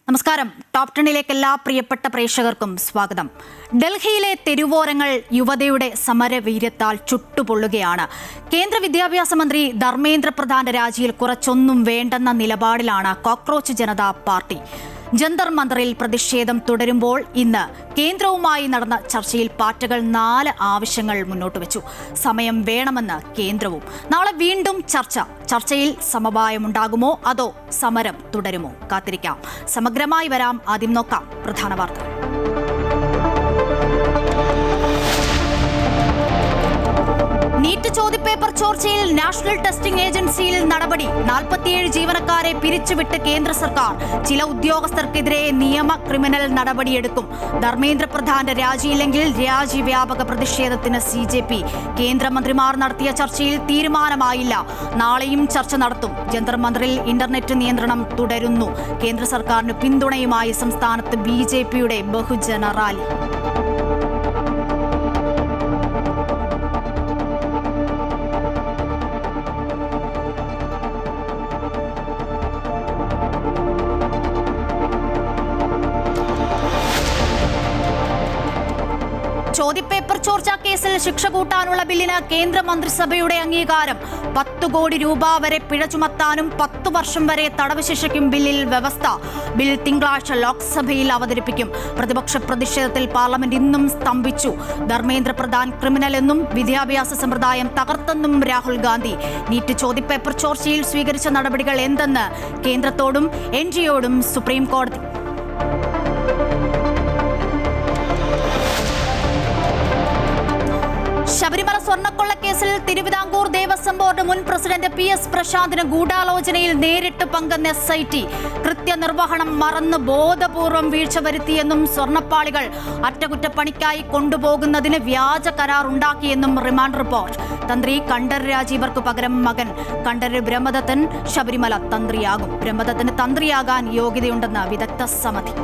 നമസ്കാരം. ടോപ് 10ലേക്ക് എല്ലാ പ്രിയപ്പെട്ട പ്രേക്ഷകർക്കും സ്വാഗതം. ഡൽഹിയിലെ തെരുവോരങ്ങൾ യുവതയുടെ സമരവീര്യത്താൽ ചുട്ടുപൊള്ളുകയാണ്. കേന്ദ്ര വിദ്യാഭ്യാസ മന്ത്രി ധർമ്മേന്ദ്ര പ്രധാന്റെ രാജിയിൽ കുറച്ചൊന്നും വേണ്ടെന്ന നിലപാടിലാണ് കോക്രോച്ച് ജനതാ പാർട്ടി. ജന്തർ മന്ദറിൽ പ്രതിഷേധം തുടരുമ്പോൾ ഇന്ന് കേന്ദ്രവുമായി നടന്ന ചർച്ചയിൽ പാർട്ടികൾ 4 ആവശ്യങ്ങൾ മുന്നോട്ട് വെച്ചു. സമയം വേണമെന്ന് കേന്ദ്രവും. നാളെ വീണ്ടും ചർച്ചയിൽ സമവായമുണ്ടാകുമോ അതോ സമരം തുടരുമോ? കാത്തിരിക്കാം. സമഗ്രമായി വരാം. ആദ്യം നോക്കാം പ്രധാന വാർത്ത. നീറ്റ് ചോദ്യപേപ്പർ ചോർച്ചയിൽ നാഷണൽ ടെസ്റ്റിംഗ് ഏജൻസിയിൽ നടപടി. 47 ജീവനക്കാരെ പിരിച്ചുവിട്ട് കേന്ദ്ര സർക്കാർ. ചില ഉദ്യോഗസ്ഥർക്കെതിരെ നിയമ ക്രിമിനൽ നടപടിയെടുക്കും. ധർമ്മേന്ദ്ര പ്രധാന്റെ രാജിയില്ലെങ്കിൽ രാജ്യവ്യാപക പ്രതിഷേധത്തിന് CJP. കേന്ദ്രമന്ത്രിമാർ നടത്തിയ ചർച്ചയിൽ തീരുമാനമായില്ല. നാളെയും ചർച്ച നടത്തും. ജന്തർ മന്ദറിൽ ഇന്റർനെറ്റ് നിയന്ത്രണം തുടരുന്നു. കേന്ദ്ര സർക്കാരിന് പിന്തുണയുമായി സംസ്ഥാനത്ത് BJPയുടെ ബഹുജന റാലി. ചോദ്യപേപ്പർ ചോർച്ചാ കേസിൽ ശിക്ഷ കൂട്ടാനുള്ള ബില്ലിന് കേന്ദ്ര മന്ത്രിസഭയുടെ അംഗീകാരം. 10 കോടി രൂപ വരെ പിഴ ചുമത്താനും 10 വർഷം വരെ തടവ് ശിക്ഷയ്ക്കും ബില്ലിൽ വ്യവസ്ഥ. ബിൽ തിങ്കളാഴ്ച ലോക്സഭയിൽ അവതരിപ്പിക്കും. പ്രതിപക്ഷ പ്രതിഷേധത്തിൽ പാർലമെന്റ് ഇന്നും സ്തംഭിച്ചു. ധർമ്മേന്ദ്ര പ്രധാൻ ക്രിമിനലെന്നും വിദ്യാഭ്യാസ സമ്പ്രദായം തകർത്തെന്നും രാഹുൽ ഗാന്ധി. നീറ്റ് ചോദ്യപേപ്പർ ചോർച്ചയിൽ സ്വീകരിച്ച നടപടികൾ എന്തെന്ന് കേന്ദ്രത്തോടും NGOയോടും സുപ്രീം കോടതി. ശബരിമല സ്വർണ്ണക്കൊള്ളക്കേസിൽ തിരുവിതാംകൂർ ദേവസ്വം ബോർഡ് മുൻ പ്രസിഡന്റ് PS പ്രശാന്തിന് ഗൂഢാലോചനയിൽ നേരിട്ട് പങ്കെന്ന SIT. കൃത്യനിർവഹണം മറന്ന് ബോധപൂർവം വീഴ്ച വരുത്തിയെന്നും സ്വർണ്ണപ്പാളികൾ അറ്റകുറ്റപ്പണിക്കായി കൊണ്ടുപോകുന്നതിന് വ്യാജ കരാർ ഉണ്ടാക്കിയെന്നും റിമാൻഡ് റിപ്പോർട്ട്. തന്ത്രി കണ്ഠരര് രാജീവർക്ക് പകരം മകൻ കണ്ഠരര് ബ്രഹ്മദത്തൻ ശബരിമല തന്ത്രിയാകും. ബ്രഹ്മദത്തന് തന്ത്രിയാകാൻ യോഗ്യതയുണ്ടെന്ന് വിദഗ്ധ സമിതി.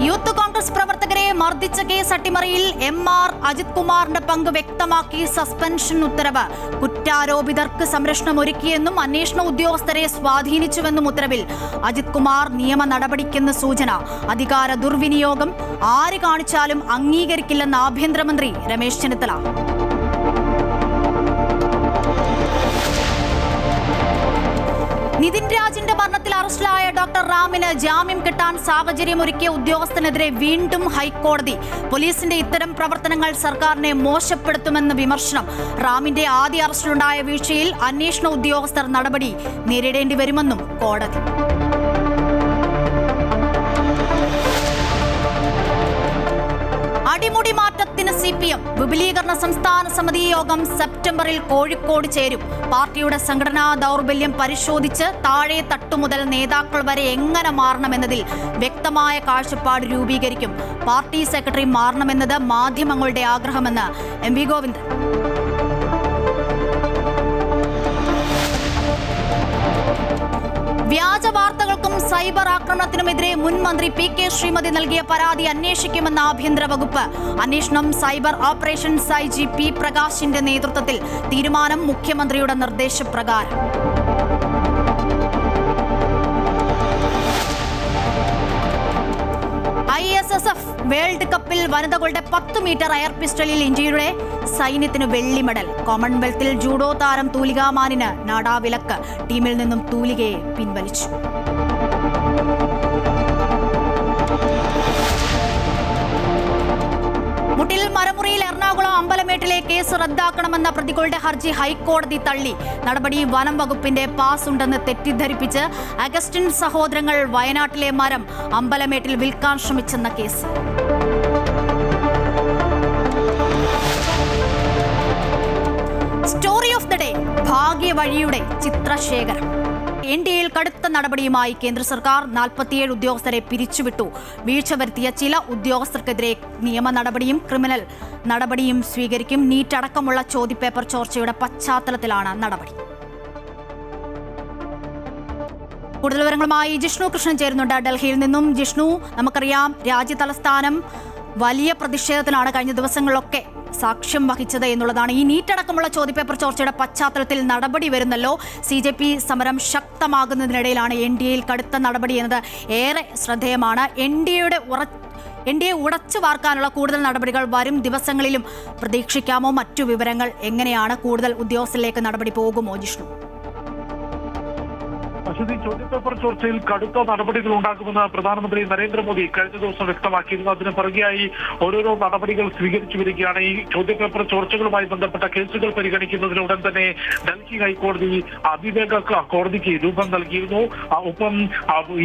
യൂത്ത് കോൺഗ്രസ് പ്രവർത്തകരെ മർദ്ദിച്ച കേസ് അട്ടിമറിയിൽ MR അജിത് കുമാറിന്റെ പങ്ക് വ്യക്തമാക്കി സസ്പെൻഷൻ ഉത്തരവ്. കുറ്റാരോപിതർക്ക് സംരക്ഷണം ഒരുക്കിയെന്നും അന്വേഷണ ഉദ്യോഗസ്ഥരെ സ്വാധീനിച്ചുവെന്നും ഉത്തരവിൽ. അജിത് കുമാർ നിയമ നടപടിക്കെന്ന് സൂചന. അധികാര ദുർവിനിയോഗം ആര് കാണിച്ചാലും അംഗീകരിക്കില്ലെന്ന് ആഭ്യന്തരമന്ത്രി രമേശ് ചെന്നിത്തല. നിതിൻ രാജിന്റെ മരണത്തിൽ അറസ്റ്റിലായ ഡോക്ടർ റാമിന് ജാമ്യം കിട്ടാൻ സാഹചര്യമൊരുക്കിയ ഉദ്യോഗസ്ഥനെതിരെ വീണ്ടും ഹൈക്കോടതി. പോലീസിന്റെ ഇത്തരം പ്രവർത്തനങ്ങൾ സർക്കാരിനെ മോശപ്പെടുത്തുമെന്ന് വിമർശനം. റാമിന്റെ ആദ്യ അറസ്റ്റിലുണ്ടായ വീഴ്ചയിൽ അന്വേഷണ ഉദ്യോഗസ്ഥർ നടപടി നേരിടേണ്ടി വരുമെന്നും കോടതി. അടിമുടി മാറ്റത്തിന് CPM. വിപുലീകരണ സംസ്ഥാന സമിതി യോഗം സെപ്റ്റംബറിൽ കോഴിക്കോട് ചേരും. പാർട്ടിയുടെ സംഘടനാ ദൗർബല്യം പരിശോധിച്ച് താഴെ തട്ടുമുതൽ നേതാക്കൾ വരെ എങ്ങനെ മാറണമെന്നതിൽ വ്യക്തമായ കാഴ്ചപ്പാട് രൂപീകരിക്കും. പാർട്ടി സെക്രട്ടറി മാറണമെന്നത് മാധ്യമങ്ങളുടെ ആഗ്രഹമെന്ന് MV ഗോവിന്ദൻ. വ്യാജ വാർത്തകൾക്കും സൈബർ ആക്രമണത്തിനുമെതിരെ മുൻ മന്ത്രി PK ശ്രീമതി നൽകിയ പരാതി അന്വേഷിക്കുമെന്ന് ആഭ്യന്തര വകുപ്പ്. അന്വേഷണം സൈബർ ഓപ്പറേഷൻസ് IG P പ്രകാശിന്റെ നേതൃത്വത്തിൽ. തീരുമാനം മുഖ്യമന്ത്രിയുടെ നിർദ്ദേശപ്രകാരം. ISSF വേൾഡ് കപ്പിൽ വനിതകളുടെ 10 മീറ്റർ എയർ പിസ്റ്റളിൽ ഇന്ത്യയുടെ സൈന്യത്തിന് വെള്ളി മെഡൽ. കോമൺവെൽത്തിൽ ജൂഡോ താരം തൂലിക മാനിന് നാടാവിലക്ക്. ടീമിൽ നിന്നും തൂലികയെ പിൻവലിച്ചു. മുട്ടിൽ മരമുറിയിൽ എറണാകുളം അമ്പലമേട്ടിലെ കേസ് റദ്ദാക്കണമെന്ന പ്രതികളുടെ ഹർജി ഹൈക്കോടതി തള്ളി. നടപടി വനം വകുപ്പിന്റെ പാസ് ഉണ്ടെന്ന് തെറ്റിദ്ധരിപ്പിച്ച് അഗസ്റ്റിൻ സഹോദരങ്ങൾ വയനാട്ടിലെ മരം അമ്പലമേട്ടിൽ വിൽക്കാൻ ശ്രമിച്ചെന്ന case. Story of the day. ഭാഗ്യവഴിയുടെ ചിത്രശേഖരം. NDAയിൽ കടുത്ത നടപടിയുമായി കേന്ദ്ര സർക്കാർ. 47 ഉദ്യോഗസ്ഥരെ പിരിച്ചുവിട്ടു. വീഴ്ച വരുത്തിയ ചില ഉദ്യോഗസ്ഥർക്കെതിരെ നിയമ നടപടിയും ക്രിമിനൽ നടപടിയും സ്വീകരിക്കും. നീറ്റ് അടക്കമുള്ള ചോദ്യപേപ്പർ ചോർച്ചയുടെ പശ്ചാത്തലത്തിലാണ് നടപടി. കൂടുതൽ വിവരങ്ങളുമായി ജിഷ്ണു കൃഷ്ണൻ ചേരുന്നുണ്ട് ഡൽഹിയിൽ നിന്നും. ജിഷ്ണു, നമുക്കറിയാം രാജ്യ തലസ്ഥാനം വലിയ പ്രതിഷേധത്തിലാണ് കഴിഞ്ഞ ദിവസങ്ങളിലൊക്കെ സാക്ഷ്യം വഹിച്ചത് എന്നുള്ളതാണ്. ഈ നീറ്റടക്കമുള്ള ചോദ്യപേപ്പർ ചോർച്ചയുടെ പശ്ചാത്തലത്തിൽ നടപടി വരുന്നല്ലോ. CJP സമരം ശക്തമാകുന്നതിനിടയിലാണ് NDAയിൽ കടുത്ത നടപടി എന്നത് ഏറെ ശ്രദ്ധേയമാണ്. NDA ഉടച്ചു വാർക്കാനുള്ള കൂടുതൽ നടപടികൾ വരും ദിവസങ്ങളിലും പ്രതീക്ഷിക്കാമോ? മറ്റു വിവരങ്ങൾ എങ്ങനെയാണ്? കൂടുതൽ ഉദ്യോഗസ്ഥരിലേക്ക് നടപടി പോകുമോ ജിഷ്ണു? ചോദ്യപേപ്പർ ചോർച്ചയിൽ കടുത്ത നടപടികൾ ഉണ്ടാകുമെന്ന് പ്രധാനമന്ത്രി നരേന്ദ്രമോദി കഴിഞ്ഞ ദിവസം വ്യക്തമാക്കിയിരുന്നു. അതിന് പുറകെയായി ഓരോരോ നടപടികൾ സ്വീകരിച്ചു വരികയാണ്. ഈ ചോദ്യപേപ്പർ ചോർച്ചകളുമായി ബന്ധപ്പെട്ട കേസുകൾ പരിഗണിക്കുന്നതിന് ഉടൻ തന്നെ ഡൽഹി ഹൈക്കോടതി അതിവേഗ കോടതിക്ക് രൂപം നൽകിയിരുന്നു. ഒപ്പം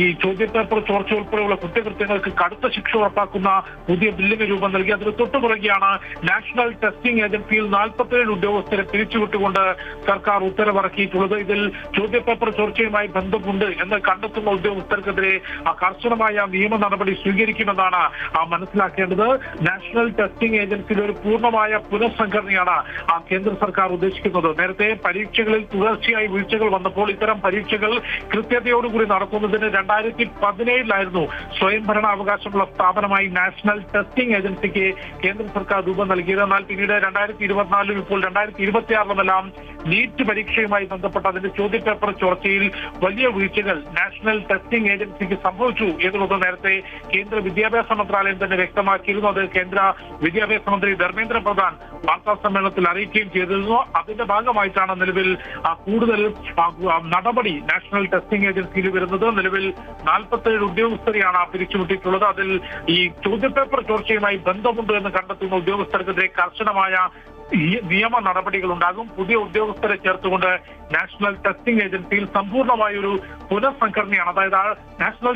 ഈ ചോദ്യപേപ്പർ ചോർച്ച ഉൾപ്പെടെയുള്ള കുറ്റകൃത്യങ്ങൾക്ക് കടുത്ത ശിക്ഷ ഉറപ്പാക്കുന്ന പുതിയ ബില്ലിന് രൂപം നൽകി. അതിന് തൊട്ടുപുറകെയാണ് നാഷണൽ ടെസ്റ്റിംഗ് ഏജൻസിയിൽ 47 ഉദ്യോഗസ്ഥരെ പിരിച്ചുവിട്ടുകൊണ്ട് സർക്കാർ ഉത്തരവിറക്കിയിട്ടുള്ളത്. ഇതിൽ ചോദ്യപേപ്പർ ചോർച്ചയുമായി ബന്ധമുണ്ട് എന്ന് കണ്ടെത്തുന്ന ഉദ്യോഗസ്ഥർക്കെതിരെ കർശനമായ നിയമ നടപടി സ്വീകരിക്കുമെന്നാണ് മനസ്സിലാക്കേണ്ടത്. നാഷണൽ ടെസ്റ്റിംഗ് ഏജൻസിയുടെ ഒരു പൂർണ്ണമായ പുനഃസംഘടനയാണ് കേന്ദ്ര സർക്കാർ ഉദ്ദേശിക്കുന്നത്. നേരത്തെ പരീക്ഷകളിൽ തുടർച്ചയായി വീഴ്ചകൾ വന്നപ്പോൾ ഇത്തരം പരീക്ഷകൾ കൃത്യതയോടുകൂടി നടത്തുന്നതിന് 2017 സ്വയംഭരണാവകാശമുള്ള സ്ഥാപനമായി നാഷണൽ ടെസ്റ്റിംഗ് ഏജൻസിക്ക് കേന്ദ്ര സർക്കാർ രൂപം നൽകിയത്. എന്നാൽ പിന്നീട് 2024 ഇപ്പോൾ 2026 നീറ്റ് പരീക്ഷയുമായി ബന്ധപ്പെട്ട അതിന്റെ ചോദ്യപേപ്പർ ചോർച്ചയിൽ വലിയ വീഴ്ചകൾ നാഷണൽ ടെസ്റ്റിംഗ് ഏജൻസിക്ക് സംഭവിച്ചു എന്നുള്ളത് നേരത്തെ കേന്ദ്ര വിദ്യാഭ്യാസ മന്ത്രാലയം തന്നെ വ്യക്തമാക്കിയിരുന്നു. അത് കേന്ദ്ര വിദ്യാഭ്യാസ മന്ത്രി ധർമ്മേന്ദ്ര പ്രധാൻ വാർത്താ സമ്മേളനത്തിൽ അറിയിക്കുകയും ചെയ്തിരുന്നു. അതിന്റെ ഭാഗമായിട്ടാണ് നിലവിൽ കൂടുതൽ നടപടി നാഷണൽ ടെസ്റ്റിംഗ് ഏജൻസിയിൽ വരുന്നത്. നിലവിൽ 47 ഉദ്യോഗസ്ഥരെയാണ് പിരിച്ചുവിട്ടിട്ടുള്ളത്. അതിൽ ഈ ചോദ്യപേപ്പർ ചോർച്ചയുമായി ബന്ധമുണ്ട് എന്ന് കണ്ടെത്തുന്ന ഉദ്യോഗസ്ഥർക്കെതിരെ കർശനമായ നിയമ നടപടികൾ ഉണ്ടാകും. പുതിയ ഉദ്യോഗസ്ഥരെ ചേർത്തുകൊണ്ട് നാഷണൽ ടെസ്റ്റിംഗ് ഏജൻസിയിൽ സമ്പൂർണ്ണമായ ഒരു പുനഃസംഘടനയാണ്, അതായത് നാഷണൽ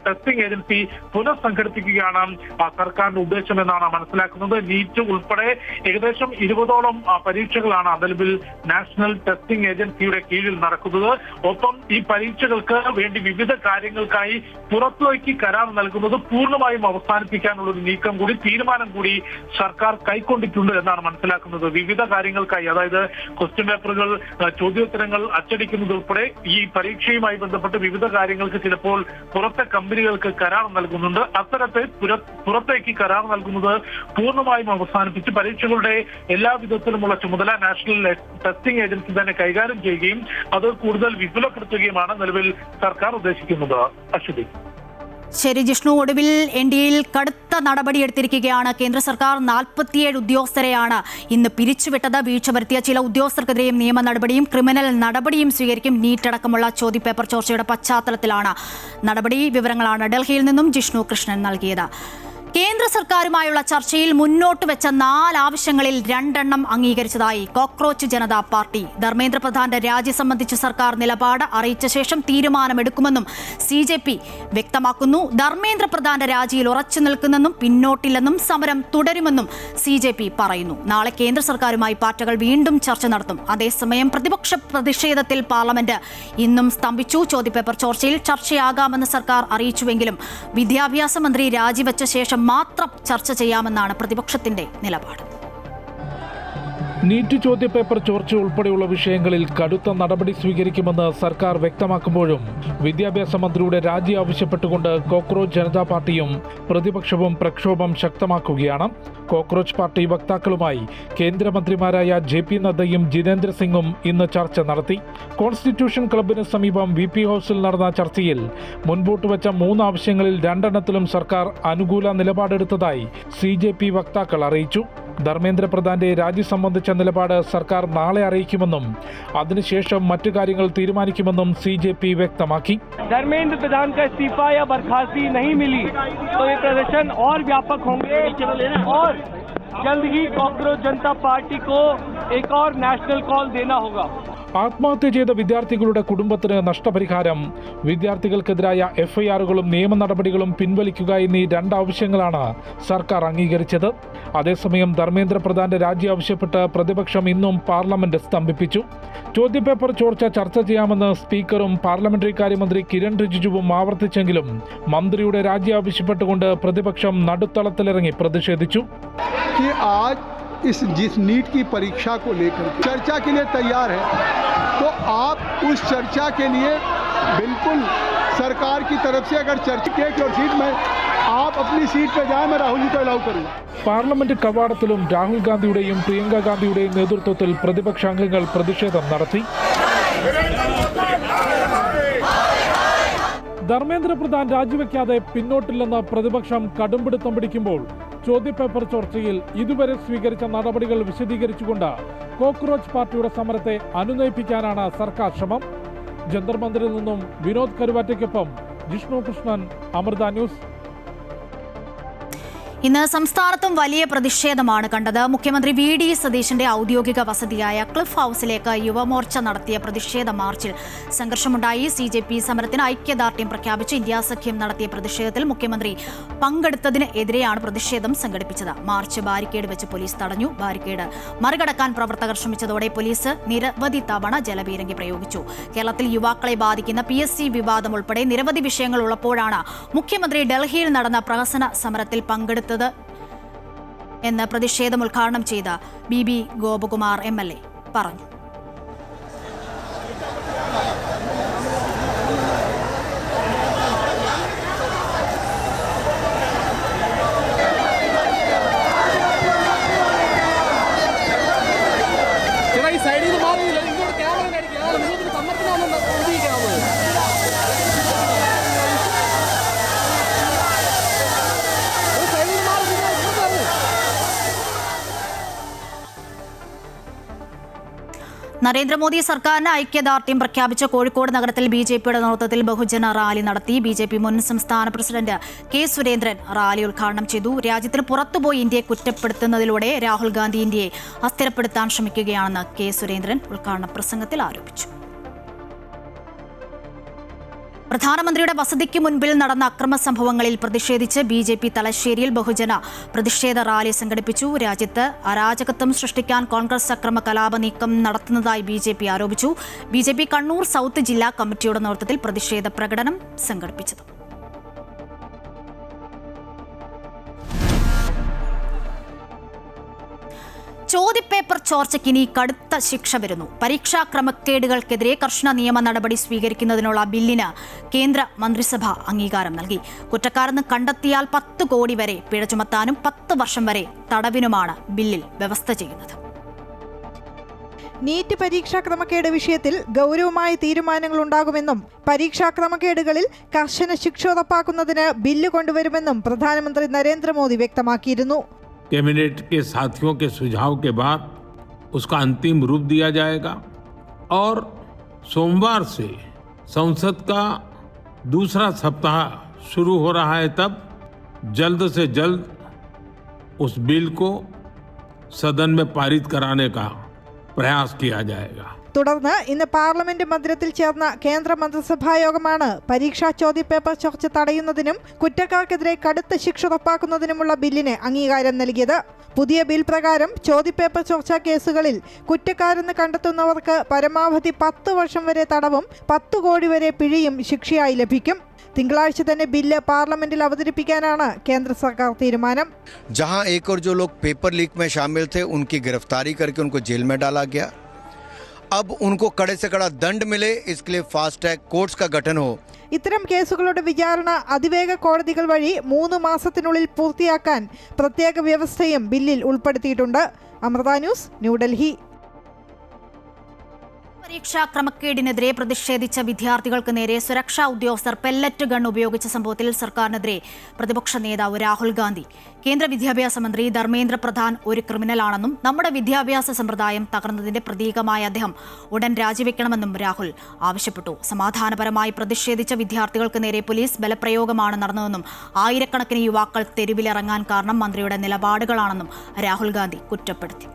ടെസ്റ്റിംഗ് ഏജൻസി പുനഃസംഘടിപ്പിക്കുകയാണ് സർക്കാരിന്റെ ഉദ്ദേശമെന്നാണ് മനസ്സിലാക്കുന്നത്. നീറ്റ് ഉൾപ്പെടെ ഏകദേശം 20ഓളം പരീക്ഷകളാണ് നിലവിൽ നാഷണൽ ടെസ്റ്റിംഗ് ഏജൻസിയുടെ കീഴിൽ നടക്കുന്നത്. ഒപ്പം ഈ പരീക്ഷകൾക്ക് വേണ്ടി വിവിധ കാര്യങ്ങൾക്കായി പുറത്തുവയ്ക്ക് കരാർ നൽകുന്നത് പൂർണ്ണമായും അവസാനിപ്പിക്കാനുള്ള ഒരു നീക്കം കൂടി തീരുമാനം കൂടി സർക്കാർ കൈക്കൊണ്ടിട്ടുണ്ട് എന്നാണ് മനസ്സിലാക്കുന്നത്. വിവിധ കാര്യങ്ങൾക്കായി, അതായത് ക്വസ്റ്റ്യൻ പേപ്പറുകൾ, ചോദ്യോത്തരങ്ങൾ അച്ചടിക്കുന്നത് ഉൾപ്പെടെ ഈ പരീക്ഷയുമായി ബന്ധപ്പെട്ട് വിവിധ കാര്യങ്ങൾക്ക് ചിലപ്പോൾ പുറത്തെ കമ്പനികൾക്ക് കരാർ നൽകുന്നുണ്ട്. അത്തരത്തിൽ പുറത്തേക്ക് കരാർ നൽകുന്നത് പൂർണ്ണമായും അവസാനിപ്പിച്ച് പരീക്ഷകളുടെ എല്ലാ വിധത്തിലുമുള്ള ചുമതല നാഷണൽ ടെസ്റ്റിംഗ് ഏജൻസി തന്നെ കൈകാര്യം ചെയ്യുകയും അത് കൂടുതൽ വിപുലപ്പെടുത്തുകയുമാണ് നിലവിൽ സർക്കാർ ഉദ്ദേശിക്കുന്നത്. അശ്വതി. ശരി ജിഷ്ണു, ഒടുവിൽ NDAയിൽ കടുത്ത നടപടിയെടുത്തിരിക്കുകയാണ് കേന്ദ്ര സർക്കാർ. 47 ഉദ്യോഗസ്ഥരെയാണ് ഇന്ന് പിരിച്ചുവിട്ടത്. വീഴ്ച വരുത്തിയ ചില ഉദ്യോഗസ്ഥർക്കെതിരെയും നിയമ നടപടിയും ക്രിമിനൽ നടപടിയും സ്വീകരിക്കും. നീറ്റ് അടക്കമുള്ള ചോദ്യപേപ്പർ ചോർച്ചയുടെ പശ്ചാത്തലത്തിലാണ് നടപടി. വിവരങ്ങളാണ് ഡൽഹിയിൽ നിന്നും ജിഷ്ണു കൃഷ്ണൻ നൽകിയത്. കേന്ദ്ര സർക്കാരുമായുള്ള ചർച്ചയിൽ മുന്നോട്ട് വെച്ച 4 ആവശ്യങ്ങളിൽ 2 അംഗീകരിച്ചതായി കോക്രോച്ച് ജനതാ പാർട്ടി. ധർമ്മേന്ദ്ര പ്രധാന്റെ രാജി സംബന്ധിച്ച് സർക്കാർ നിലപാട് അറിയിച്ച ശേഷം തീരുമാനമെടുക്കുമെന്നും CJP വ്യക്തമാക്കുന്നു. ധർമ്മേന്ദ്ര പ്രധാന്റെ രാജിയിൽ ഉറച്ചു നിൽക്കുന്നെന്നും പിന്നോട്ടില്ലെന്നും സമരം തുടരുമെന്നും CJP പറയുന്നു. നാളെ കേന്ദ്ര സർക്കാരുമായി പാർട്ടികൾ വീണ്ടും ചർച്ച നടത്തും. അതേസമയം പ്രതിപക്ഷ പ്രതിഷേധത്തിൽ പാർലമെന്റ് ഇന്നും സ്തംഭിച്ചു. ചോദ്യപേപ്പർ ചോർച്ചയിൽ ചർച്ചയാകാമെന്ന് സർക്കാർ അറിയിച്ചുവെങ്കിലും വിദ്യാഭ്യാസ മന്ത്രി രാജിവെച്ച ശേഷം മാത്രം ചർച്ച ചെയ്യാമെന്നാണ് പ്രതിപക്ഷത്തിന്റെ നിലപാട്. നീറ്റ് ചോദ്യപേപ്പർ ചോർച്ച ഉൾപ്പെടെയുള്ള വിഷയങ്ങളിൽ കടുത്ത നടപടി സ്വീകരിക്കുമെന്ന് സർക്കാർ വ്യക്തമാക്കുമ്പോഴും വിദ്യാഭ്യാസ മന്ത്രിയുടെ രാജി ആവശ്യപ്പെട്ടുകൊണ്ട് കോക്രോച്ച് ജനതാ പാർട്ടിയും പ്രതിപക്ഷവും പ്രക്ഷോഭം ശക്തമാക്കുകയാണ്. കോക്രോച്ച് പാർട്ടി വക്താക്കളുമായി കേന്ദ്രമന്ത്രിമാരായ JP നദ്ദയും ജിതേന്ദ്ര സിംഗും ഇന്ന് ചർച്ച നടത്തി. കോൺസ്റ്റിറ്റ്യൂഷൻ ക്ലബിന് സമീപം VP ഹൗസിൽ നടന്ന ചർച്ചയിൽ മുൻപോട്ട് വെച്ച 3 ആവശ്യങ്ങളിൽ 2 സർക്കാർ അനുകൂല നിലപാടെടുത്തതായി CJP വക്താക്കൾ അറിയിച്ചു. ധർമ്മേന്ദ്ര പ്രധാന്റെ രാജി സംബന്ധിച്ച നിലപാട് സർക്കാർ നാളെ അറിയിക്കുമെന്നും അതിനുശേഷം മറ്റു കാര്യങ്ങൾ തീരുമാനിക്കുമെന്നും CJP വ്യക്തമാക്കി. धर्मेंद्र प्रधान का इस्तीफा या बर्खास्ती नहीं मिली तो ये प्रदर्शन और व्यापक होंगे और जल्द ही कॉकरोच जनता पार्टी को एक और नेशनल कॉल देना होगा. ആത്മഹത്യ ചെയ്ത വിദ്യാർത്ഥികളുടെ കുടുംബത്തിന് നഷ്ടപരിഹാരം, വിദ്യാർത്ഥികൾക്കെതിരായ FIRകളും നിയമ നടപടികളും പിൻവലിക്കുക എന്നീ 2 ആവശ്യങ്ങളാണ് സർക്കാർ അംഗീകരിച്ചത്. അതേസമയം ധർമ്മേന്ദ്ര പ്രധാന്റെ രാജി ആവശ്യപ്പെട്ട് പ്രതിപക്ഷം ഇന്നും പാർലമെന്റ് സ്തംഭിപ്പിച്ചു. ചോദ്യപേപ്പർ ചോർച്ച ചർച്ച ചെയ്യാമെന്ന് സ്പീക്കറും പാർലമെന്ററി കാര്യമന്ത്രി കിരൺ റിജിജുവും ആവർത്തിച്ചെങ്കിലും മന്ത്രിയുടെ രാജി ആവശ്യപ്പെട്ടുകൊണ്ട് പ്രതിപക്ഷം നടുത്തളത്തിലിറങ്ങി പ്രതിഷേധിച്ചു. जिस नीट की परीक्षा को लेकर चर्चा के लिए तैयार है तो आप उस चर्चा के लिए बिल्कुल सरकार की तरफ से अगर चर्चा के और सीट में आप अपनी सीट पे जाए, मैं राहुल जी को अलाउ करूँगा. പാർലമെന്റ് കവാടത്തിലും രാഹുൽ ഗാന്ധിയുടെയും പ്രിയങ്ക ഗാന്ധിയുടെയും നേതൃത്വത്തിൽ പ്രതിപക്ഷാംഗങ്ങൾ പ്രതിഷേധം നടത്തി. ധർമ്മേന്ദ്ര പ്രധാൻ രാജിവെക്കാതെ പിന്നോട്ടില്ലെന്ന് പ്രതിപക്ഷം കടുംപിടുത്തം പിടിക്കുമ്പോൾ ചോദ്യപേപ്പർ ചർച്ചയിൽ ഇതുവരെ സ്വീകരിച്ച നടപടികൾ വിശദീകരിച്ചുകൊണ്ട് കോക്രോച്ച് പാർട്ടിയുടെ സമരത്തെ അനുനയിപ്പിക്കാനാണ് സർക്കാർ ശ്രമം. ജന്തർ മന്ദിറിൽ നിന്നും വിനോദ് കരുവാറ്റയ്ക്കൊപ്പം ജിഷ്ണു കൃഷ്ണൻ, അമൃത ന്യൂസ്. ഇന്ന് സംസ്ഥാനത്തും വലിയ പ്രതിഷേധമാണ് കണ്ടത്. മുഖ്യമന്ത്രി വി.ഡി. സതീശന്റെ ഔദ്യോഗിക വസതിയായ ക്ലിഫ് ഹൌസിലേക്ക് യുവമോർച്ച നടത്തിയ പ്രതിഷേധ മാർച്ചിൽ സംഘർഷമുണ്ടായി. CJP സമരത്തിന് ഐക്യദാർഢ്യം പ്രഖ്യാപിച്ച് ഇന്ത്യാ സഖ്യം നടത്തിയ പ്രതിഷേധത്തിൽ മുഖ്യമന്ത്രി പങ്കെടുത്തതിന് എതിരെയാണ് പ്രതിഷേധം സംഘടിപ്പിച്ചത്. മാർച്ച് ബാരിക്കേഡ് വെച്ച് പോലീസ് തടഞ്ഞു. ബാരിക്കേഡ് മറികടക്കാൻ പ്രവർത്തകർ ശ്രമിച്ചതോടെ പോലീസ് നിരവധി തവണ ജലപീരങ്കി പ്രയോഗിച്ചു. കേരളത്തിൽ യുവാക്കളെ ബാധിക്കുന്ന PSC വിവാദം ഉൾപ്പെടെ നിരവധി വിഷയങ്ങൾ ഉള്ളപ്പോഴാണ് മുഖ്യമന്ത്രി ഡൽഹിയിൽ നടന്ന പ്രഹസന സമരത്തിൽ പങ്കെടുത്തത് എന്ന് പ്രതിഷേധം ഉദ്ഘാടനം ചെയ്ത BB ഗോപകുമാർ MLA പറഞ്ഞു. നരേന്ദ്രമോദി സർക്കാരിന് ഐക്യദാർഢ്യം പ്രഖ്യാപിച്ച കോഴിക്കോട് നഗരത്തിൽ BJPയുടെ നേതൃത്വത്തിൽ ബഹുജന റാലി നടത്തി. BJP മുൻ സംസ്ഥാന പ്രസിഡന്റ് K. സുരേന്ദ്രൻ റാലി ഉദ്ഘാടനം ചെയ്തു. രാജ്യത്തിന് പുറത്തുപോയി ഇന്ത്യയെ കുറ്റപ്പെടുത്തുന്നതിലൂടെ രാഹുൽ ഗാന്ധി ഇന്ത്യയെ അസ്ഥിരപ്പെടുത്താൻ ശ്രമിക്കുകയാണെന്ന് K. സുരേന്ദ്രൻ ഉദ്ഘാടന പ്രസംഗത്തിൽ ആരോപിച്ചു. പ്രധാനമന്ത്രിയുടെ വസതിക്ക് മുൻപിൽ നടന്ന അക്രമ സംഭവങ്ങളിൽ പ്രതിഷേധിച്ച് BJP തലശ്ശേരിയിൽ ബഹുജന പ്രതിഷേധ റാലി സംഘടിപ്പിച്ചു. രാജ്യത്ത് അരാജകത്വം സൃഷ്ടിക്കാൻ കോൺഗ്രസ് അക്രമ കലാപ നീക്കം നടത്തുന്നതായി BJP ആരോപിച്ചു. BJP കണ്ണൂർ സൗത്ത് ജില്ലാ കമ്മിറ്റിയുടെ നേതൃത്വത്തിൽ പ്രതിഷേധ പ്രകടനം സംഘടിപ്പിച്ചത്. ചോദ്യപേപ്പർ ചോർച്ചയ്ക്ക് ഇനി കടുത്ത ശിക്ഷ വരുന്നു. പരീക്ഷാ ക്രമക്കേടുകൾക്കെതിരെ കർശന നിയമ നടപടി സ്വീകരിക്കുന്നതിനുള്ള ബില്ലിന് കേന്ദ്ര മന്ത്രിസഭ അംഗീകാരം നൽകി. കുറ്റക്കാരെന്ന് കണ്ടെത്തിയാൽ 10 കോടി വരെ പിഴ ചുമത്താനും 10 വർഷം വരെ തടവിനുമാണ് ബില്ലിൽ വ്യവസ്ഥ ചെയ്യുന്നത്. നീറ്റ് പരീക്ഷാ ക്രമക്കേട് വിഷയത്തിൽ ഗൗരവമായ തീരുമാനങ്ങൾ ഉണ്ടാകുമെന്നും പരീക്ഷാ ക്രമക്കേടുകളിൽ കർശന ശിക്ഷ ഉറപ്പാക്കുന്നതിന് ബില്ല് കൊണ്ടുവരുമെന്നും പ്രധാനമന്ത്രി നരേന്ദ്രമോദി വ്യക്തമാക്കിയിരുന്നു. कैबिनेट के साथियों के सुझाव के बाद उसका अंतिम रूप दिया जाएगा और सोमवार से संसद का दूसरा सप्ताह शुरू हो रहा है, तब जल्द से जल्द उस बिल को सदन में पारित कराने का प्रयास किया जाएगा. തുടർന്ന് ഇന്ന് പാർലമെന്റ് മന്ദിരത്തിൽ ചേർന്ന കേന്ദ്ര മന്ത്രിസഭാ യോഗമാണ് പരീക്ഷാ ചോദ്യപേപ്പർ ചോർച്ച തടയുന്നതിനും കുറ്റക്കാർക്കെതിരെ കടുത്ത ശിക്ഷ ഉറപ്പാക്കുന്നതിനുമുള്ള ബില്ലിന് അംഗീകാരം നൽകിയത്. പുതിയ ബിൽ പ്രകാരം ചോദ്യപേപ്പർ ചോർച്ചാ കേസുകളിൽ കുറ്റക്കാരെന്ന് കണ്ടെത്തുന്നവർക്ക് പരമാവധി 10 വർഷം വരെ തടവും 10 കോടി വരെ പിഴയും ശിക്ഷയായി ലഭിക്കും. തിങ്കളാഴ്ച തന്നെ ബില്ല് പാർലമെന്റിൽ അവതരിപ്പിക്കാനാണ് കേന്ദ്ര സർക്കാർ തീരുമാനം. जहां एक और जो लोग पेपर लीक में शामिल थे उनकी गिरफ्तारी करके उनको जेल में डाला गया. अब उनको कड़े से कड़ा दंड मिले, इसके लिए फास्ट ट्रैक कोर्ट्स का गठन हो. ഇത്തരം കേസുകളുടെ വിചാരണ അതിവേഗ കോടതികൾ വഴി 3 മാസത്തിനുള്ളിൽ പൂർത്തിയാക്കാൻ പ്രത്യേക വ്യവസ്ഥയും ബില്ലിൽ ഉൾപ്പെടുത്തിയിട്ടുണ്ട്. അമൃത ന്യൂസ്, ന്യൂഡൽഹി. പരീക്ഷാ ക്രമക്കേടിനെതിരെ പ്രതിഷേധിച്ച വിദ്യാർത്ഥികൾക്ക് നേരെ സുരക്ഷാ ഉദ്യോഗസ്ഥർ പെല്ലറ്റ് ഗൺ ഉപയോഗിച്ച സംഭവത്തിൽ സർക്കാരിനെതിരെ പ്രതിപക്ഷ നേതാവ് രാഹുൽ ഗാന്ധി. കേന്ദ്ര വിദ്യാഭ്യാസ മന്ത്രി ധർമ്മേന്ദ്ര പ്രധാൻ ഒരു ക്രിമിനലാണെന്നും നമ്മുടെ വിദ്യാഭ്യാസ സമ്പ്രദായം തകർന്നതിന്റെ പ്രതീകമായ അദ്ദേഹം ഉടൻ രാജിവെക്കണമെന്നും രാഹുൽ ആവശ്യപ്പെട്ടു. സമാധാനപരമായി പ്രതിഷേധിച്ച വിദ്യാർത്ഥികൾക്ക് നേരെ പോലീസ് ബലപ്രയോഗമാണ് നടന്നതെന്നും ആയിരക്കണക്കിന് യുവാക്കൾ തെരുവിലിറങ്ങാൻ കാരണം മന്ത്രിയുടെ നിലപാടുകളാണെന്നും രാഹുൽ ഗാന്ധി കുറ്റപ്പെടുത്തി.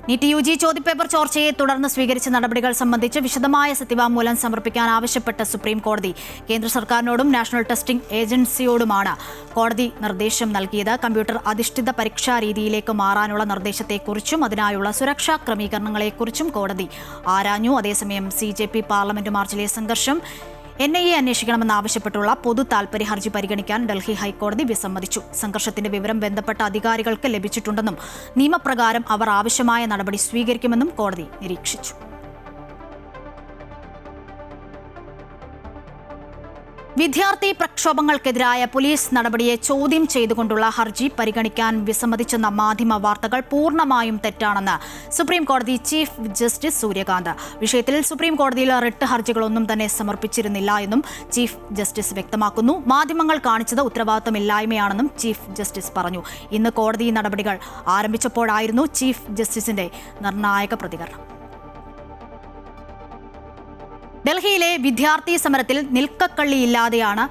നീറ്റ് UG ചോദ്യപേപ്പർ ചോർച്ചയെ തുടർന്ന് സ്വീകരിച്ച നടപടികൾ സംബന്ധിച്ച് വിശദമായ സത്യവാങ്മൂലം സമർപ്പിക്കാൻ ആവശ്യപ്പെട്ട സുപ്രീം കോടതി കേന്ദ്ര സർക്കാരിനോടും നാഷണൽ ടെസ്റ്റിംഗ് ഏജൻസിയോടുമാണ് കോടതി നിർദ്ദേശം നൽകിയത്. കമ്പ്യൂട്ടർ അധിഷ്ഠിത പരീക്ഷാ രീതിയിലേക്ക് മാറാനുള്ള നിർദ്ദേശത്തെക്കുറിച്ചും അതിനായുള്ള സുരക്ഷാ ക്രമീകരണങ്ങളെക്കുറിച്ചും കോടതി ആരാഞ്ഞു. അതേസമയം CJP പാർലമെന്റ് മാർച്ചിലെ സംഘർഷം NIA അന്വേഷിക്കണമെന്നാവശ്യപ്പെട്ടുള്ള പൊതു താൽപര്യ ഹർജി പരിഗണിക്കാൻ ഡൽഹി ഹൈക്കോടതി വിസമ്മതിച്ചു. സംഘർഷത്തിന്റെ വിവരം ബന്ധപ്പെട്ട അധികാരികൾക്ക് ലഭിച്ചിട്ടുണ്ടെന്നും നിയമപ്രകാരം അവർ ആവശ്യമായ നടപടി സ്വീകരിക്കുമെന്നും കോടതി നിരീക്ഷിച്ചു. വിദ്യാർത്ഥി പ്രക്ഷോഭങ്ങൾക്കെതിരായ പോലീസ് നടപടിയെ ചോദ്യം ചെയ്തുകൊണ്ടുള്ള ഹർജി പരിഗണിക്കാൻ വിസമ്മതിച്ചെന്ന മാധ്യമ വാർത്തകൾ പൂർണ്ണമായും തെറ്റാണെന്ന് സുപ്രീം കോടതി ചീഫ് ജസ്റ്റിസ് സൂര്യകാന്ത്. വിഷയത്തിൽ സുപ്രീം കോടതിയിൽ റിട്ട് ഹർജികളൊന്നും തന്നെ സമർപ്പിച്ചിരുന്നില്ല എന്നും ചീഫ് ജസ്റ്റിസ് വ്യക്തമാക്കുന്നു. മാധ്യമങ്ങൾ കാണിച്ചത് ഉത്തരവാദിത്തമില്ലായ്മയാണെന്നും ചീഫ് ജസ്റ്റിസ് പറഞ്ഞു. ഇന്ന് കോടതി നടപടികൾ ആരംഭിച്ചപ്പോഴായിരുന്നു ചീഫ് ജസ്റ്റിസിന്റെ നിർണായക പ്രതികരണം. ഡൽഹിയിലെ വിദ്യാർത്ഥി സമരത്തിൽ നിൽക്കക്കള്ളിയില്ലാതെയാണ്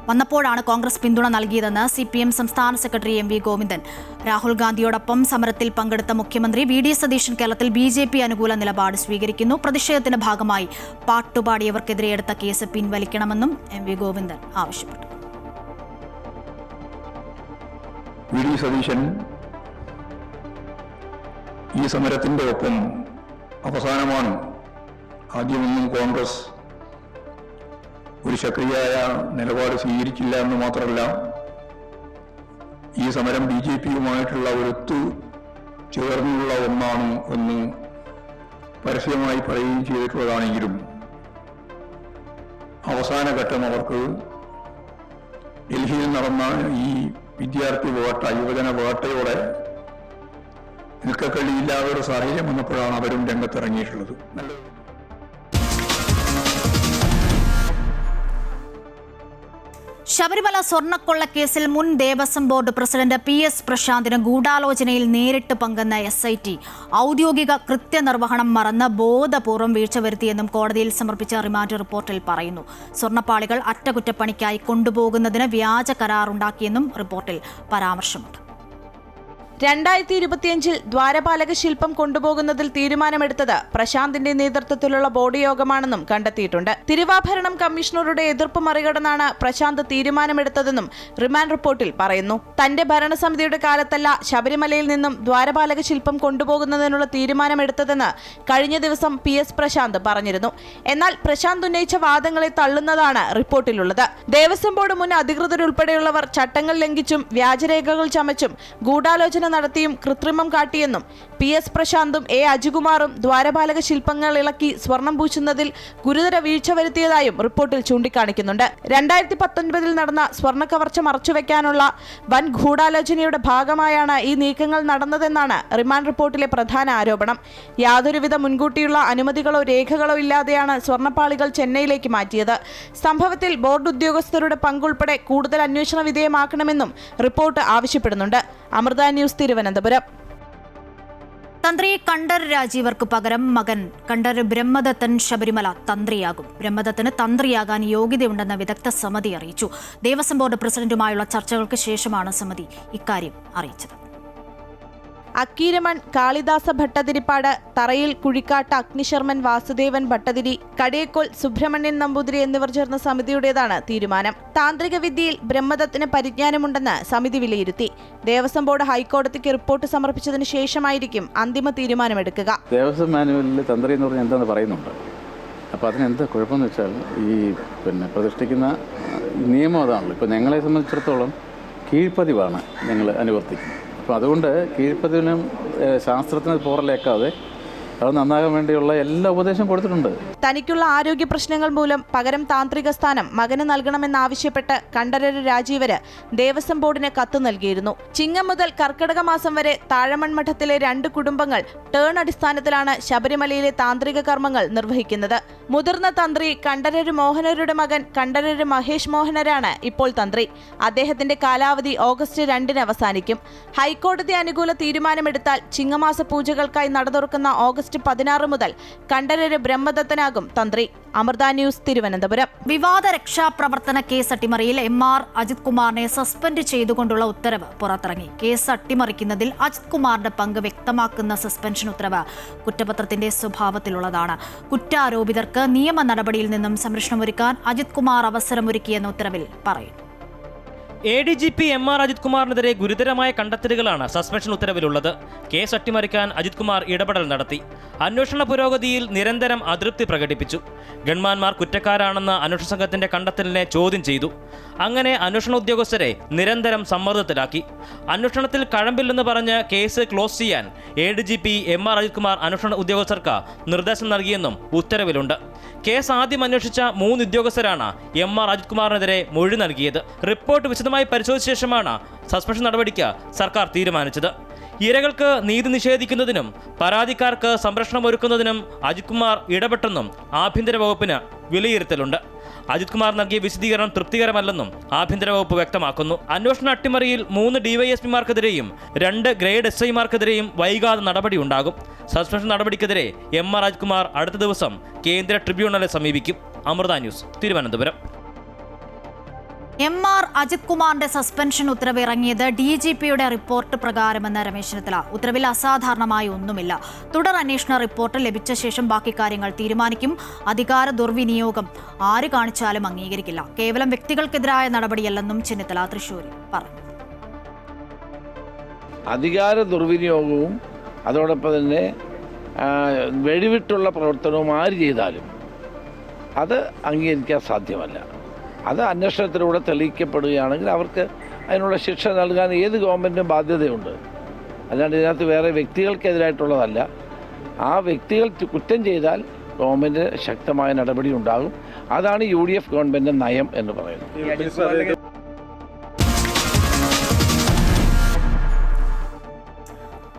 വന്നപ്പോഴാണ് കോൺഗ്രസ് പിന്തുണ നൽകിയതെന്ന് CPM സംസ്ഥാന സെക്രട്ടറി MV ഗോവിന്ദൻ. രാഹുൽ ഗാന്ധിയോടൊപ്പം സമരത്തിൽ പങ്കെടുത്ത മുഖ്യമന്ത്രി VD സതീശൻ കേരളത്തിൽ BJP അനുകൂല നിലപാട് സ്വീകരിക്കുന്നു. പ്രതിഷേധത്തിന്റെ ഭാഗമായി പാട്ടുപാടിയവർക്കെതിരെ എടുത്ത കേസ് പിൻവലിക്കണമെന്നും MV ഗോവിന്ദൻ ആവശ്യപ്പെട്ടു. VD സതീശൻ ഈ സമരത്തിന്റെ ഒപ്പം അവസാനമാണ്. ആദ്യമൊന്നും കോൺഗ്രസ് ഒരു ശക്തിയായ നിലപാട് സ്വീകരിച്ചില്ല എന്ന് മാത്രമല്ല, ഈ സമരം BJPയുമായിട്ടുള്ള ഒരൊത്തു ചേർന്നുള്ള ഒന്നാണ് എന്ന് പരസ്യമായി പറയുകയും ചെയ്തിട്ടുള്ളതാണെങ്കിലും അവസാന ഘട്ടം അവർക്ക് ഡൽഹിയിൽ നടന്ന ഈ വിദ്യാർത്ഥി വേട്ട, യുവജന വേട്ടയോടെ നിൽക്കക്കള്ളിയില്ലാതെ ഒരു സാഹചര്യം വന്നപ്പോഴാണ് അവരും രംഗത്തിറങ്ങിയിട്ടുള്ളത്. ശബരിമല സ്വർണ്ണക്കൊള്ളക്കേസിൽ മുൻ ദേവസ്വം ബോർഡ് പ്രസിഡന്റ് PS പ്രശാന്തിന് ഗൂഢാലോചനയിൽ നേരിട്ട് പങ്കെന്ന SIT ഔദ്യോഗിക കൃത്യനിർവഹണം മറന്ന് ബോധപൂർവം വീഴ്ച വരുത്തിയെന്നും കോടതിയിൽ സമർപ്പിച്ച റിമാൻഡ് റിപ്പോർട്ടിൽ പറയുന്നു. സ്വർണ്ണപ്പാളികൾ അറ്റകുറ്റപ്പണിക്കായി കൊണ്ടുപോകുന്നതിന് വ്യാജ കരാറുണ്ടാക്കിയെന്നും റിപ്പോർട്ടിൽ പരാമർശമുണ്ട്. 2025 ദ്വാരപാലക ശില്പം കൊണ്ടുപോകുന്നതിൽ തീരുമാനമെടുത്തത് പ്രശാന്തിന്റെ നേതൃത്വത്തിലുള്ള ബോർഡ് യോഗമാണെന്നും കണ്ടെത്തിയിട്ടുണ്ട്. തിരുവാഭരണം കമ്മീഷണറുടെ എതിർപ്പ് മറികടന്നാണ് പ്രശാന്ത് തീരുമാനമെടുത്തതെന്നും റിമാൻഡ് റിപ്പോർട്ടിൽ പറയുന്നു. തന്റെ ഭരണസമിതിയുടെ കാലത്തല്ല ശബരിമലയിൽ നിന്നും ദ്വാരപാലക ശില്പം കൊണ്ടുപോകുന്നതിനുള്ള തീരുമാനമെടുത്തതെന്ന് കഴിഞ്ഞ ദിവസം PS പ്രശാന്ത് പറഞ്ഞിരുന്നു. എന്നാൽ പ്രശാന്ത് ഉന്നയിച്ച വാദങ്ങളെ തള്ളുന്നതാണ് റിപ്പോർട്ടിലുള്ളത്. ദേവസ്വം ബോർഡ് മുൻ അധികൃതരുൾപ്പെടെയുള്ളവർ ചട്ടങ്ങൾ ലംഘിച്ചും വ്യാജരേഖകൾ ചമച്ചും ഗൂഢാലോചന നടത്തിയും കൃത്രിമം കാട്ടിയെന്നും PS പ്രശാന്തും A അജികുമാറും ദ്വാരപാലക ശില്പങ്ങൾ ഇളക്കി സ്വർണം പൂശുന്നതിൽ ഗുരുതര വീഴ്ച വരുത്തിയതായും റിപ്പോർട്ടിൽ ചൂണ്ടിക്കാണിക്കുന്നുണ്ട്. 2019 നടന്ന സ്വർണ്ണ കവർച്ച മറച്ചുവെക്കാനുള്ള വൻ ഗൂഢാലോചനയുടെ ഭാഗമായാണ് ഈ നീക്കങ്ങൾ നടന്നതെന്നാണ് റിമാൻഡ് റിപ്പോർട്ടിലെ പ്രധാന ആരോപണം. യാതൊരുവിധ മുൻകൂട്ടിയുള്ള അനുമതികളോ രേഖകളോ ഇല്ലാതെയാണ് സ്വർണ്ണപ്പാളികൾ ചെന്നൈയിലേക്ക് മാറ്റിയത്. സംഭവത്തിൽ ബോർഡ് ഉദ്യോഗസ്ഥരുടെ പങ്കുൾപ്പെടെ കൂടുതൽ അന്വേഷണ വിധേയമാക്കണമെന്നും റിപ്പോർട്ട് ആവശ്യപ്പെടുന്നുണ്ട്. അമൃത ന്യൂസ്, തിരുവനന്തപുരം. തന്ത്രി കണ്ഠര് രാജീവർക്ക് പകരം മകൻ കണ്ഠര് ബ്രഹ്മദത്തൻ ശബരിമല തന്ത്രിയാകും. ബ്രഹ്മദത്തിന് തന്ത്രിയാകാൻ യോഗ്യതയുണ്ടെന്ന് വിദഗ്ധ സമിതി അറിയിച്ചു. ദേവസ്വം ബോർഡ് പ്രസിഡന്റുമായുള്ള ചർച്ചകൾക്ക് ശേഷമാണ് സമിതി ഇക്കാര്യം അറിയിച്ചത്. അക്കീരമൺ കാളിദാസ ഭട്ടതിരിപ്പാട്, തറയിൽ കുഴിക്കാട്ട് അഗ്നിശർമ്മൻ വാസുദേവൻ ഭട്ടതിരി, കടേക്കോൽ സുബ്രഹ്മണ്യൻ നമ്പൂതിരി എന്നിവർ ചേർന്ന സമിതിയുടേതാണ് തീരുമാനം. താന്ത്രിക വിദ്യയിൽ ബ്രഹ്മദത്തിന് പരിജ്ഞാനമുണ്ടെന്ന് സമിതി വിലയിരുത്തി. ദേവസ്വം ബോർഡ് ഹൈക്കോടതിക്ക് റിപ്പോർട്ട് സമർപ്പിച്ചതിന് ശേഷമായിരിക്കും അന്തിമ തീരുമാനമെടുക്കുക. ദേവസ്വം മാനുവലിൽ തന്ത്രി എന്ന് പറഞ്ഞാൽ എന്താണെന്ന് പറയുന്നുണ്ട്. അപ്പോൾ അതിനെന്താ കുഴപ്പമെന്ന് വെച്ചാൽ ഈ പ്രതിഷ്ഠിക്കുന്ന നിയമം അതാണല്ലോ. ഇപ്പോൾ ഞങ്ങളെ സംബന്ധിച്ചിടത്തോളം കീഴ്പ്പതിവാണ് ഞങ്ങൾ അനുവർത്തിക്കുന്നത്. അപ്പോൾ അതുകൊണ്ട് കീഴ്പ്പതിവിനും ശാസ്ത്രത്തിന് പോറലേക്കാതെ അത് നന്നാകാൻ വേണ്ടിയുള്ള എല്ലാ ഉപദേശവും കൊടുത്തിട്ടുണ്ട്. തനിക്കുള്ള ആരോഗ്യ പ്രശ്നങ്ങൾ മൂലം പകരം താന്ത്രിക സ്ഥാനം മകന് നൽകണമെന്നാവശ്യപ്പെട്ട് കണ്ഠര് രാജീവര് ദേവസ്വം ബോർഡിന് കത്ത് നൽകിയിരുന്നു. ചിങ്ങം മുതൽ കർക്കിടക മാസം വരെ താഴമൺമഠത്തിലെ 2 കുടുംബങ്ങൾ ടേൺ അടിസ്ഥാനത്തിലാണ് ശബരിമലയിലെ താന്ത്രിക കർമ്മങ്ങൾ നിർവഹിക്കുന്നത്. മുതിർന്ന തന്ത്രി കണ്ഠര് മോഹനരുടെ മകൻ കണ്ഠര് മഹേഷ് മോഹനരാണ് ഇപ്പോൾ തന്ത്രി. അദ്ദേഹത്തിന്റെ കാലാവധി ഓഗസ്റ്റ് 2-ന് അവസാനിക്കും. ഹൈക്കോടതി അനുകൂല തീരുമാനമെടുത്താൽ ചിങ്ങമാസ പൂജകൾക്കായി നടതുറക്കുന്ന ഓഗസ്റ്റ് 16 മുതൽ കണ്ഠര് ബ്രഹ്മദത്തനാകും തന്ത്രി. അമൃത ന്യൂസ്, തിരുവനന്തപുരം. വിവാദ രക്ഷാപ്രവർത്തന കേസ് അട്ടിമറിയിൽ MR അജിത് കുമാറിനെ സസ്പെൻഡ് ചെയ്തുകൊണ്ടുള്ള ഉത്തരവ് പുറത്തിറങ്ങി. കേസ് അട്ടിമറിക്കുന്നതിൽ അജിത് കുമാറിന്റെ പങ്ക് വ്യക്തമാക്കുന്ന സസ്പെൻഷൻ ഉത്തരവ് കുറ്റപത്രത്തിന്റെ സ്വഭാവത്തിലുള്ളതാണ്. കുറ്റാരോപിതർക്ക് നിയമ നടപടിയിൽ നിന്നും സംരക്ഷണമൊരുക്കാൻ അജിത് കുമാർ അവസരമൊരുക്കിയെന്ന ഉത്തരവിൽ പറയുന്നു. ADGP MR അജിത് കുമാറിനെതിരെ ഗുരുതരമായ കണ്ടെത്തലുകളാണ് സസ്പെൻഷൻ ഉത്തരവിലുള്ളത്. കേസ് അട്ടിമറിക്കാൻ അജിത് കുമാർ ഇടപെടൽ നടത്തി. അന്വേഷണ പുരോഗതിയിൽ നിരന്തരം അതൃപ്തി പ്രകടിപ്പിച്ചു. ഗൺമാൻമാർ കുറ്റക്കാരാണെന്ന അന്വേഷണ സംഘത്തിന്റെ കണ്ടെത്തലിനെ ചോദ്യം ചെയ്തു. അങ്ങനെ അന്വേഷണ ഉദ്യോഗസ്ഥരെ നിരന്തരം സമ്മർദ്ദത്തിലാക്കി. അന്വേഷണത്തിൽ കഴമ്പില്ലെന്ന് പറഞ്ഞ് കേസ് ക്ലോസ് ചെയ്യാൻ ADGP MR അജിത് കുമാർ അന്വേഷണ ഉദ്യോഗസ്ഥർക്ക് നിർദ്ദേശം നൽകിയെന്നും ഉത്തരവിലുണ്ട്. കേസ് ആദ്യം അന്വേഷിച്ച 3 ഉദ്യോഗസ്ഥരാണ് MR അജിത് കുമാറിനെതിരെ മൊഴി നൽകിയത്. റിപ്പോർട്ട് വിശദമായി പരിശോധിച്ച ശേഷമാണ് സസ്പെൻഷൻ നടപടിക്ക് സർക്കാർ തീരുമാനിച്ചത്. ഇരകൾക്ക് നീതി നിഷേധിക്കുന്നതിനും പരാതിക്കാർക്ക് സംരക്ഷണം ഒരുക്കുന്നതിനും അജിത് കുമാർ ഇടപെട്ടെന്നും ആഭ്യന്തര വകുപ്പിന് വിലയിരുത്തലുണ്ട്. അജിത് കുമാർ നൽകിയ വിശദീകരണം തൃപ്തികരമല്ലെന്നും ആഭ്യന്തര വകുപ്പ് വ്യക്തമാക്കുന്നു. അന്വേഷണ അട്ടിമറിയിൽ 3 DYSPമാർക്കെതിരെയും 2 ഗ്രേഡ് SIമാർക്കെതിരെയും വൈകാതെ നടപടിയുണ്ടാകും. സസ്പെൻഷൻ നടപടിക്കെതിരെ MR അജിത് കുമാർ അടുത്ത ദിവസം കേന്ദ്ര ട്രിബ്യൂണലെ സമീപിക്കും. അമൃത ന്യൂസ്, തിരുവനന്തപുരം. MR അജിത് കുമാറിന്റെ സസ്പെൻഷൻ ഉത്തരവ് ഇറങ്ങിയത് DGPയുടെ റിപ്പോർട്ട് പ്രകാരമെന്ന് രമേശ് ചെന്നിത്തല. ഉത്തരവിൽ അസാധാരണമായി ഒന്നുമില്ല. തുടർ അന്വേഷണ റിപ്പോർട്ട് ലഭിച്ച ശേഷം ബാക്കി കാര്യങ്ങൾ തീരുമാനിക്കും. അധികാര ദുർവിനിയോഗം ആര് കാണിച്ചാലും അംഗീകരിക്കില്ല. കേവലം വ്യക്തികൾക്കെതിരായ നടപടിയല്ലെന്നും ചെന്നിത്തല തൃശ്ശൂരിൽ പറഞ്ഞു. അധികാര ദുർവിനിയോഗവും അതോടൊപ്പം തന്നെ വെടിവിട്ടുള്ള പ്രവർത്തനവും ആര് ചെയ്താലും അത് അംഗീകരിക്കാൻ സാധ്യമല്ല. അത് അന്വേഷണത്തിലൂടെ തെളിയിക്കപ്പെടുകയാണെങ്കിൽ അവർക്ക് അതിനുള്ള ശിക്ഷ നൽകാൻ ഏത് ഗവൺമെൻറ്റിനും ബാധ്യതയുണ്ട്. അല്ലാണ്ട് ഇതിനകത്ത് വേറെ വ്യക്തികൾക്കെതിരായിട്ടുള്ളതല്ല. ആ വ്യക്തികൾ കുറ്റം ചെയ്താൽ ഗവൺമെൻറ് ശക്തമായ നടപടി ഉണ്ടാകും. അതാണ് UDF ഗവൺമെൻറ് നയം എന്ന് പറയുന്നത്.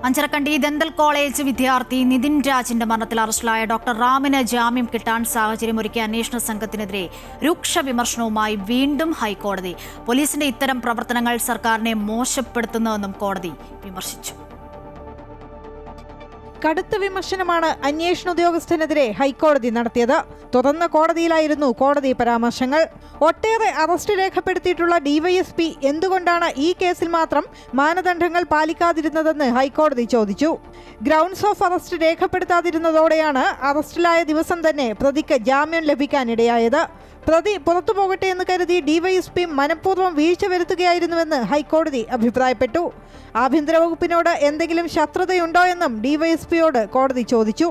അഞ്ചരക്കണ്ടി ദന്തൽ കോളേജ് വിദ്യാർത്ഥി നിതിൻ രാജിന്റെ മരണത്തിൽ അറസ്റ്റിലായ ഡോക്ടർ റാമിന് ജാമ്യം കിട്ടാൻ സാഹചര്യമൊരുക്കിയ അന്വേഷണ സംഘത്തിനെതിരെ രൂക്ഷ വിമർശനവുമായി വീണ്ടും ഹൈക്കോടതി. പോലീസിന്റെ ഇത്തരം പ്രവർത്തനങ്ങൾ സർക്കാരിനെ മോശപ്പെടുത്തുന്നുവെന്നും കോടതി വിമർശിച്ചു. കടുത്ത വിമർശനമാണ് അന്വേഷണ ഉദ്യോഗസ്ഥനെതിരെ ഹൈക്കോടതി നടത്തിയത്. തുറന്ന കോടതിയിലായിരുന്നു കോടതി പരാമർശങ്ങൾ. ഒട്ടേറെ അറസ്റ്റ് രേഖപ്പെടുത്തിയിട്ടുള്ള DYSP എന്തുകൊണ്ടാണ് ഈ കേസിൽ മാത്രം മാനദണ്ഡങ്ങൾ പാലിക്കാതിരുന്നതെന്ന് ഹൈക്കോടതി ചോദിച്ചു. ഗ്രൗണ്ട്സ് ഓഫ് അറസ്റ്റ് രേഖപ്പെടുത്താതിരുന്നതോടെയാണ് അറസ്റ്റിലായ ദിവസം തന്നെ പ്രതിക്ക് ജാമ്യം ലഭിക്കാനിടയായത്. പ്രതി പുറത്തു പോകട്ടെ എന്ന് കരുതി DYSP മനഃപൂർവ്വം വീഴ്ച വരുത്തുകയായിരുന്നുവെന്ന് ഹൈക്കോടതി അഭിപ്രായപ്പെട്ടു. ആഭ്യന്തര വകുപ്പിനോട് എന്തെങ്കിലും ശത്രുതയുണ്ടോ എന്നും DYSPയോട് കോടതി ചോദിച്ചു.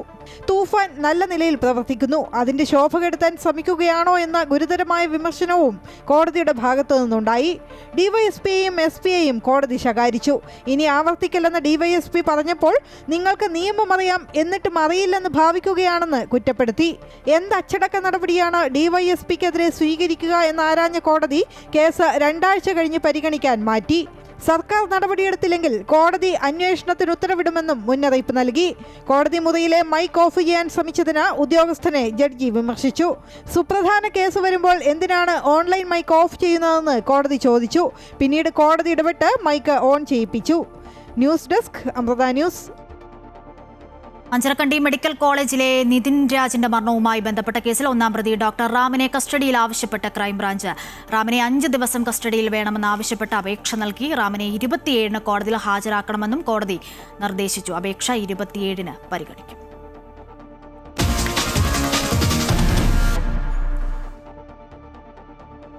തൂഫാൻ നല്ല നിലയിൽ പ്രവർത്തിക്കുന്നു, അതിന്റെ ശോഭ കെടുത്താൻ ശ്രമിക്കുകയാണോ എന്ന ഗുരുതരമായ വിമർശനവും കോടതിയുടെ ഭാഗത്തു നിന്നുണ്ടായി. DYSPയെയും SPയെയും കോടതി ശകാരിച്ചു. ഇനി ആവർത്തിക്കില്ലെന്ന് DYSP പറഞ്ഞപ്പോൾ നിങ്ങൾക്ക് നിയമം അറിയാം എന്നിട്ടും അറിയില്ലെന്ന് ഭാവിക്കുകയാണെന്ന് കുറ്റപ്പെടുത്തി. എന്ത് അച്ചടക്ക നടപടിയാണ് DYSPക്കെതിരെ സ്വീകരിക്കുക എന്നാരാഞ്ഞ കോടതി കേസ് 2 ആഴ്ച കഴിഞ്ഞ് പരിഗണിക്കാൻ മാറ്റി. സർക്കാർ നടപടിയെടുത്തില്ലെങ്കിൽ കോടതി അന്വേഷണത്തിന് ഉത്തരവിടുമെന്നും മുന്നറിയിപ്പ് നൽകി. കോടതി മുറിയിലെ മൈക്ക് ഓഫ് ചെയ്യാൻ ശ്രമിച്ചതിന് ഉദ്യോഗസ്ഥനെ ജഡ്ജി വിമർശിച്ചു. സുപ്രധാന കേസ് വരുമ്പോൾ എന്തിനാണ് ഓൺലൈൻ മൈക്ക് ഓഫ് ചെയ്യുന്നതെന്ന് കോടതി ചോദിച്ചു. പിന്നീട് കോടതി ഇടപെട്ട് മൈക്ക് ഓൺ ചെയ്യിപ്പിച്ചു. News desk, Amrita news. Anjarakandy medical കോളേജിലെ നിതിൻ രാജിന്റെ മരണവുമായി ബന്ധപ്പെട്ട കേസിൽ 1-ാം പ്രതി ഡോക്ടർ റാമിനെ കസ്റ്റഡിയിൽ ആവശ്യപ്പെട്ട ക്രൈംബ്രാഞ്ച്. റാമിനെ 5 ദിവസം കസ്റ്റഡിയിൽ വേണമെന്ന് ആവശ്യപ്പെട്ട അപേക്ഷ നൽകി. റാമിനെ 27-ന് കോടതിയിൽ ഹാജരാക്കണമെന്നും കോടതി നിർദ്ദേശിച്ചു. അപേക്ഷ 27-ന് പരിഗണിക്കും.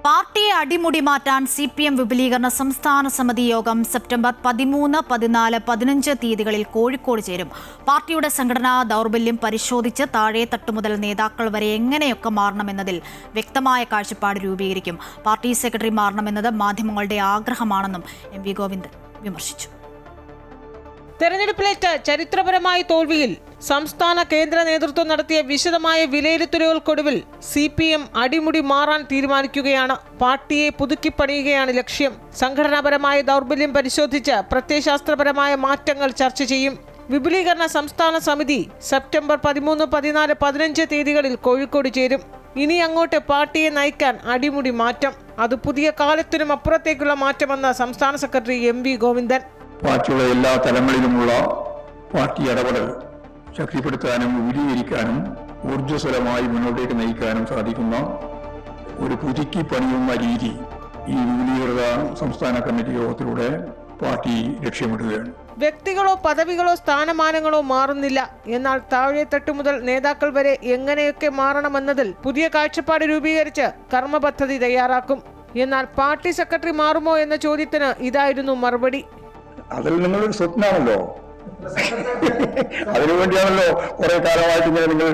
പാർട്ടിയെ അടിമുടി മാറ്റാൻ CPM വിപുലീകരണ സംസ്ഥാന സമിതി യോഗം സെപ്റ്റംബർ 13, 14, 15 തീയതികളിൽ കോഴിക്കോട് ചേരും. പാർട്ടിയുടെ സംഘടനാ ദൗർബല്യം പരിശോധിച്ച് താഴെ തട്ടു മുതൽ നേതാക്കൾ വരെ എങ്ങനെയൊക്കെ മാറണമെന്നതിൽ വ്യക്തമായ കാഴ്ചപ്പാട് രൂപീകരിക്കും. പാർട്ടി സെക്രട്ടറി മാറണമെന്നത് മാധ്യമങ്ങളുടെ ആഗ്രഹമാണെന്നും MV ഗോവിന്ദൻ വിമർശിച്ചു. തെരഞ്ഞെടുപ്പിലേറ്റ ചരിത്രപരമായ തോൽവിയിൽ സംസ്ഥാന കേന്ദ്ര നേതൃത്വം നടത്തിയ വിശദമായ വിലയിരുത്തലുകൾക്കൊടുവിൽ CPM അടിമുടി മാറാൻ തീരുമാനിക്കുകയാണ്. പാർട്ടിയെ പുതുക്കിപ്പണിയുകയാണ് ലക്ഷ്യം. സംഘടനാപരമായ ദൗർബല്യം പരിശോധിച്ച് പ്രത്യയശാസ്ത്രപരമായ മാറ്റങ്ങൾ ചർച്ച ചെയ്യും. വിപുലീകരണ സംസ്ഥാന സമിതി സെപ്റ്റംബർ 13, 14, 15 തീയതികളിൽ കോഴിക്കോട് ചേരും. ഇനി അങ്ങോട്ട് പാർട്ടിയെ നയിക്കാൻ അടിമുടി മാറ്റം. അത് പുതിയ കാലത്തിനും അപ്പുറത്തേക്കുള്ള മാറ്റമെന്ന് സംസ്ഥാന സെക്രട്ടറി MV ഗോവിന്ദൻ. പാർട്ടിയുള്ള എല്ലാ തലങ്ങളിലുമുള്ള പാർട്ടി ഇടപെടൽ ശക്തിപ്പെടുത്താനും വിപുലീകരിക്കാനും ഊർജ്ജസ്വലമായി മുന്നോട്ടേക്ക് നയിക്കാനും സാധിക്കുന്ന ഒരു പുതുക്കി പണിയുന്ന രീതി ഈ വിപുലീകൃത സംസ്ഥാന കമ്മിറ്റി യോഗത്തിലൂടെ പാർട്ടി ലക്ഷ്യമിടുകയാണ്. വ്യക്തികളോ പദവികളോ സ്ഥാനമാനങ്ങളോ മാറുന്നില്ല. എന്നാൽ താഴെത്തട്ടു മുതൽ നേതാക്കൾ വരെ എങ്ങനെയൊക്കെ മാറണമെന്നതിൽ പുതിയ കാഴ്ചപ്പാട് രൂപീകരിച്ച് കർമ്മപദ്ധതി തയ്യാറാക്കും. എന്നാൽ പാർട്ടി സെക്രട്ടറി മാറുമോ എന്ന ചോദ്യത്തിന് ഇതായിരുന്നു മറുപടി. അതിൽ നിങ്ങളൊരു സ്വപ്നമാണല്ലോ, അതിനുവേണ്ടിയാണല്ലോ കുറെ കാലമായിട്ട് നിങ്ങൾ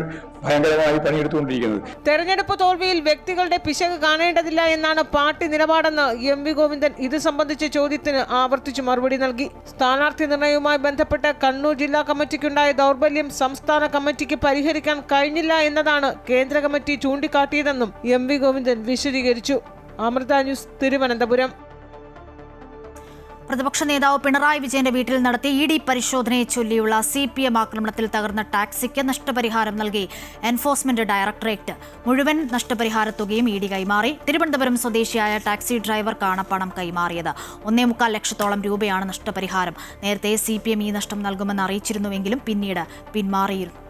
ഭയങ്കരമായി പണിയെടുത്തുകൊണ്ടിരിക്കുന്നത്. തെരഞ്ഞെടുപ്പ് തോൽവിയിൽ വ്യക്തികളുടെ പിശക് കാണേണ്ടതില്ല എന്നാണ് പാർട്ടി നിലപാടെന്ന് എം.വി. ഗോവിന്ദൻ ഇത് സംബന്ധിച്ച ചോദ്യത്തിന് ആവർത്തിച്ചു മറുപടി നൽകി. സ്ഥാനാർത്ഥി നിർണയവുമായി ബന്ധപ്പെട്ട് കണ്ണൂർ ജില്ലാ കമ്മിറ്റിക്കുണ്ടായ ദൗർബല്യം സംസ്ഥാന കമ്മിറ്റിക്ക് പരിഹരിക്കാൻ കഴിഞ്ഞില്ല എന്നതാണ് കേന്ദ്ര കമ്മിറ്റി ചൂണ്ടിക്കാട്ടിയതെന്നും എം.വി. ഗോവിന്ദൻ വിശദീകരിച്ചു. അമൃത ന്യൂസ്, തിരുവനന്തപുരം. പ്രതിപക്ഷ നേതാവ് പിണറായി വിജയന്റെ വീട്ടിൽ നടത്തിയ ഇ.ഡി. പരിശോധനയെ ചൊല്ലിയുള്ള CPM ആക്രമണത്തിൽ തകർന്ന ടാക്സിക്ക് നഷ്ടപരിഹാരം നൽകി എൻഫോഴ്സ്മെന്റ് ഡയറക്ടറേറ്റ്. മുഴുവൻ നഷ്ടപരിഹാര തുകയും ഇ.ഡി. കൈമാറി. തിരുവനന്തപുരം സ്വദേശിയായ ടാക്സി ഡ്രൈവർക്കാണ് പണം കൈമാറിയത്. 1.25 ലക്ഷത്തോളം രൂപയാണ് നഷ്ടപരിഹാരം. നേരത്തെ CPM ഈ നഷ്ടം നൽകുമെന്ന് അറിയിച്ചിരുന്നുവെങ്കിലും പിന്നീട് പിന്മാറിയിരുന്നു.